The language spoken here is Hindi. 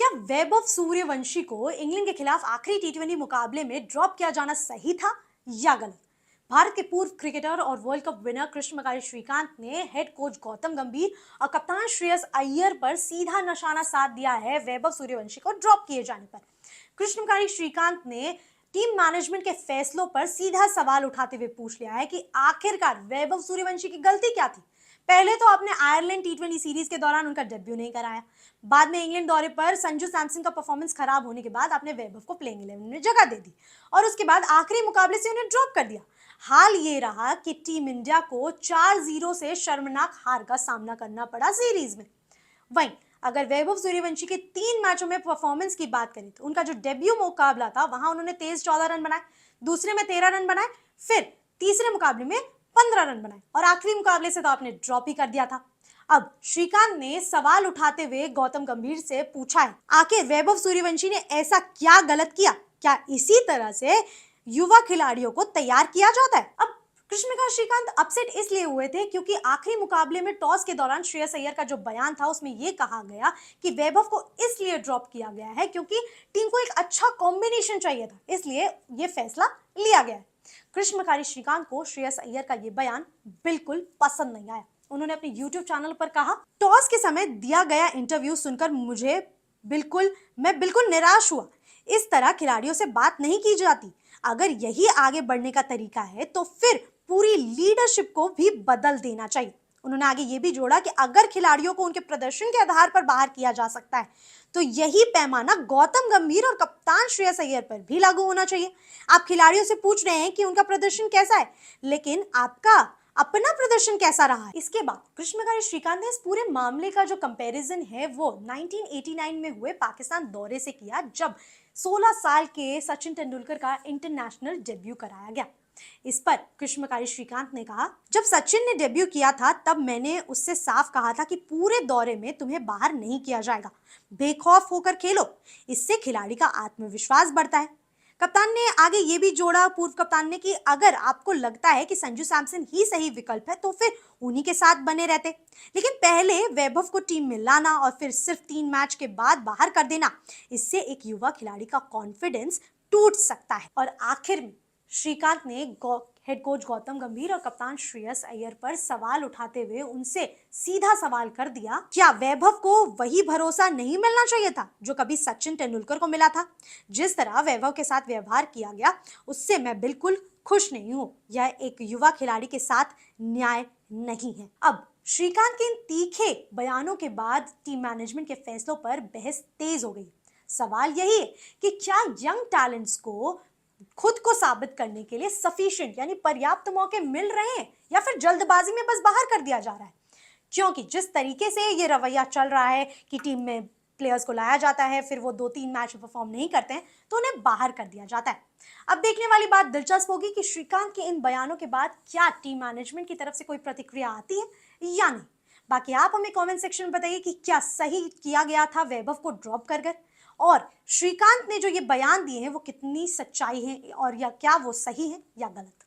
क्या वैभव सूर्यवंशी को इंग्लैंड के खिलाफ आखिरी टी20 मुकाबले में ड्रॉप किया जाना सही था या गलत? भारत के पूर्व क्रिकेटर और world cup winner Krishnakant Srikanth ने हेड कोच गौतम गंभीर और कप्तान श्रेयस अय्यर पर सीधा निशाना साध दिया है वैभव सूर्यवंशी को ड्रॉप किए जाने पर। कृष्णकांत श्रीकांत ने टीम मैनेजमेंट के फैसलों पर सीधा सवाल उठाते हुए पूछ लिया है कि आखिरकार वैभव सूर्यवंशी की गलती क्या थी। पहले तो आपने आयरलैंड टी20 सीरीज के दौरान उनका डेब्यू नहीं कराया, बाद में इंग्लैंड दौरे पर संजू सैमसन का परफॉर्मेंस खराब होने के बाद आपने वैभव को प्लेइंग 11 में जगह दे दी और उसके बाद आखिरी मुकाबले से उन्हें ड्रॉप कर दिया। हाल ये रहा कि टीम इंडिया को 4-0 से शर्मनाक हार का सामना करना पड़ा सीरीज में। वहीं अगर वैभव सूर्यवंशी के 3 मैचों में परफॉर्मेंस की बात करें तो उनका जो डेब्यू मुकाबला था वहां उन्होंने तेज 14 रन बनाए, दूसरे में 13 रन बनाए, फिर तीसरे मुकाबले में 15 रन बनाए और आखिरी मुकाबले से तो आपने ड्रॉप ही कर दिया था। अब श्रीकांत ने सवाल उठाते हुए गौतम गंभीर से पूछा है, आखिर वैभव सूर्यवंशी ने ऐसा क्या गलत किया? क्या इसी तरह से युवा खिलाड़ियों को तैयार किया जाता है? अब कृष्णकांत श्रीकांत अपसेट इसलिए हुए थे क्योंकि आखिरी मुकाबले में टॉस के दौरान श्रेयस अय्यर का जो बयान था उसमें यह कहा गया कि वैभव को इसलिए ड्रॉप किया गया है क्योंकि टीम को एक अच्छा कॉम्बिनेशन चाहिए था, इसलिए यह फैसला लिया गया है। कृष्णकांत श्रीकांत को श्रेयस अय्यर का यह बयान बिल्कुल पसंद नहीं आया। उन्होंने अपने YouTube चैनल पर कहा, टॉस के समय दिया गया इंटरव्यू सुनकर मैं बिल्कुल निराश हुआ। इस तरह खिलाड़ियों से बात नहीं की जाती। अगर यही आगे बढ़ने का तरीका है तो फिर पूरी लीडरशिप को भी बदल देना चाहिए। उन्होंने आगे ये भी जोड़ा कि अगर खिलाड़ियों को उनके प्रदर्शन के आधार पर बाहर किया जा सकता है तो यही पैमाना गौतम गंभीर और कप्तान श्रेयस अय्यर पर भी लागू होना चाहिए। आप खिलाड़ियों से पूछ रहे हैं कि उनका प्रदर्शन कैसा है, लेकिन आपका अपना प्रदर्शन कैसा रहा? इसके बाद कृष्णकांत श्रीकांत ने इस पूरे मामले का जो कंपैरिजन है वो 1989 में हुए पाकिस्तान दौरे से किया, जब 16 साल के सचिन तेंदुलकर का इंटरनेशनल डेब्यू कराया गया। इस पर कृष्णकांत श्रीकांत ने कहा, जब सचिन ने डेब्यू किया था तब मैंने उससे साफ कहा था कि पूरे दौरे में तुम्हें बाहर नहीं किया जाएगा, बेखौफ होकर खेलो, इससे खिलाड़ी का आत्मविश्वास बढ़ता है। कप्तान ने आगे ये भी जोड़ा, पूर्व कप्तान ने, कि अगर आपको लगता है कि संजू सैमसन ही सही विकल्प है तो फिर उन्हीं के साथ बने रहते, लेकिन पहले वैभव को टीम में लाना और फिर सिर्फ 3 मैच के बाद बाहर कर देना, इससे एक युवा खिलाड़ी का कॉन्फिडेंस टूट सकता है। और आखिर में श्रीकांत ने हेड कोच गौतम गंभीर और कप्तान श्रेयस अय्यर पर सवाल उठाते हुए उनसे सीधा सवाल कर दिया, क्या वैभव को वही भरोसा नहीं मिलना चाहिए था जो कभी सचिन तेंदुलकर को मिला था? जिस तरह वैभव के साथ व्यवहार किया गया उससे मैं बिल्कुल खुश नहीं हूं। यह एक युवा खिलाड़ी के साथ न्याय नहीं है। अब श्रीकांत के इन तीखे बयानों के बाद टीम मैनेजमेंट के फैसलों पर बहस तेज हो गई। सवाल यही है कि क्या यंग टैलेंट्स को खुद को साबित करने के लिए सफिशिएंट यानी पर्याप्त मौके मिल रहे हैं या फिर जल्दबाजी में बस बाहर कर दिया जा रहा है? क्योंकि जिस तरीके से ये रवैया चल रहा है कि टीम में प्लेयर्स को लाया जाता है, फिर वो 2-3 मैच में परफॉर्म नहीं करते हैं तो उन्हें बाहर कर दिया जाता है। अब देखने वाली बात दिलचस्प होगी कि श्रीकांत के इन बयानों के बाद क्या टीम मैनेजमेंट की तरफ से कोई प्रतिक्रिया आती है या नहीं। बाकी आप हमें कमेंट सेक्शन में बताइए कि क्या सही किया गया था वैभव को ड्रॉप कर और श्रीकांत ने जो ये बयान दिए हैं वो कितनी सच्चाई है और या क्या वो सही है या गलत।